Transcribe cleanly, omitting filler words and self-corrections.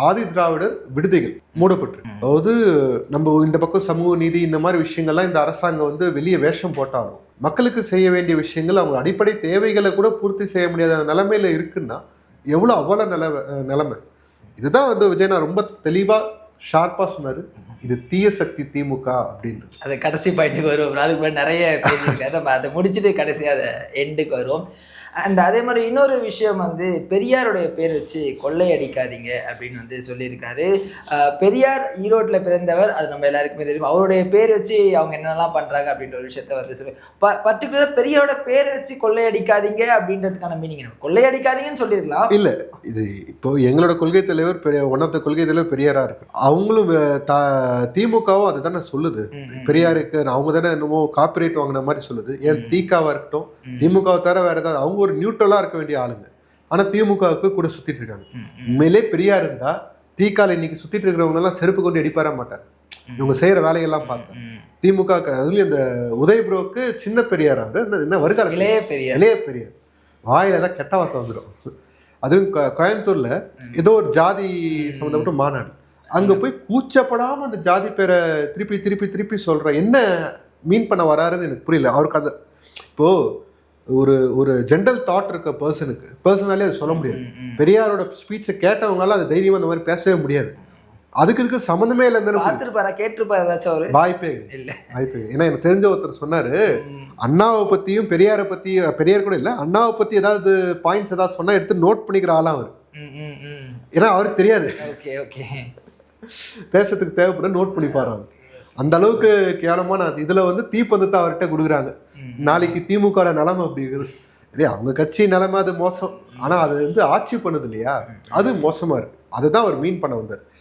ஆதி திராவிடர் விடுதிகள் மூடப்பட்டிருக்கு. அதாவது நம்ம இந்த பக்கம் சமூக நீதி இந்த மாதிரி விஷயங்கள்லாம் இந்த அரசாங்கம் வந்து வெளியே வேஷம் போட்டாலும் மக்களுக்கு செய்ய வேண்டிய விஷயங்கள் அவங்க அடிப்படை தேவைகளை கூட பூர்த்தி செய்ய முடியாத நிலைமையில இருக்குன்னா எவ்வளோ அவ்வளோ நிலைமை. இதுதான் வந்து விஜயனா ரொம்ப தெளிவா ஷார்ப்பா சொன்னாரு, இது தீய சக்தி திமுக அப்படின்றது. அது கடைசி பாயிண்ட்டுக்கு வருவோம். அதுக்கு முன்னாடி நிறைய பேசியிருக்காரு, நம்ம அதை முடிச்சுட்டு கடைசியாக அதை எண்டுக்கு வருவோம். அண்ட் அதே மாதிரி இன்னொரு விஷயம் வந்து பெரியாருடைய பேர் வச்சு கொள்ளையடிக்காதீங்க அப்படின்னு வந்து சொல்லியிருக்காரு. பெரியார் ஈரோட்டில் பிறந்தவர், அது நம்ம எல்லாருக்குமே தெரியும். அவருடைய பேர் வச்சு அவங்க என்னென்னலாம் பண்ணுறாங்க அப்படின்ற ஒரு விஷயத்த வந்து சொல்லி பர்டிகுலராக பெரியாரோட பேர் வச்சு கொள்ளையடிக்காதீங்க அப்படின்றதுக்கான மீனிங் என்ன? கொள்ளையடிக்காதீங்கன்னு சொல்லியிருக்கலாம். இல்லை, இது இப்போ எங்களோட கொள்கை தலைவர் ஒன் ஆஃப் த கொள்கை தலைவர் பெரியாரா இருக்கு. அவங்களும் திமுகவும் அது தானே சொல்லுது. பெரியாருக்கு அவங்க தானே என்னமோ காப்பிரைட் வாங்கின மாதிரி சொல்லுது. ஏன் திகாவா இருக்கட்டும், திமுகவை தவிர வேற ஏதாவது அவங்க ஒரு நியூட்ரலா இருக்க வேண்டிய ஆளுங்க. ஆனா திமுகவுக்கு கூட சுத்திட்டு இருக்காங்க. உண்மையிலே பெரியார் இருந்தா திகால இன்னைக்கு சுத்திட்டு இருக்கிறவங்க எல்லாம் செருப்பு கொண்டு அடிப்பார மாட்டார். இவங்க செய்யற வேலையெல்லாம் பார்த்தேன். திமுக அதுலயும் இந்த உதய புரோக்கு சின்ன பெரியார் என்ன வருகால இளைய பெரியார் வாயில தான் கெட்ட வார்த்தை வந்துடும். அதுவும் கோயம்புத்தூர்ல ஏதோ ஒரு ஜாதி சம்பந்தப்பட்ட மாநாடு, அங்க போய் கூச்சப்படாம அந்த ஜாதி பேரை திருப்பி திருப்பி திருப்பி சொல்ற என்ன மீன் பண்ண வராருன்னு எனக்கு புரியல. அவருக்கு அது இப்போ ஒரு ஜென்ரல் தாட் இருக்க பர்சனாலே அதை சொல்ல முடியாது. பெரியாரோட ஸ்பீச்சை கேட்டவங்களால அதை தைரியமா அந்த மாதிரி பேசவே முடியாது. அதுக்கு சம்மந்தமே இல்லைன்னு கேட்டிருப்பாரு ஏதாச்சும் ஒரு வாய்ப்பே இல்லை. ஏன்னா எனக்கு தெரிஞ்ச ஒருத்தர் சொன்னாரு, அண்ணாவை பத்தியும் பெரியாரை பத்தி, பெரியார் கூட இல்லை அண்ணாவை பத்தி ஏதாவது பாயிண்ட்ஸ் ஏதாவது சொன்னா எடுத்து நோட் பண்ணிக்கிற ஆளா அவர். ஏன்னா அவருக்கு தெரியாது, பேசுறதுக்கு தேவைப்பட நோட் பண்ணி பாருங்க. அந்த அளவுக்கு கேவலமான இதுல வந்து தீப்பந்தத்தை அவர்கிட்ட கொடுக்குறாங்க. நாளைக்கு திமுக நிலைமை அப்படி இருக்குது. சரி, அவங்க கட்சி நிலைமை அது மோசம், ஆனா அது வந்து ஆட்சி பண்ணுது இல்லையா, அது மோசமா இருக்கு. அதுதான் அவர் மீன் பண்ண வந்தார்.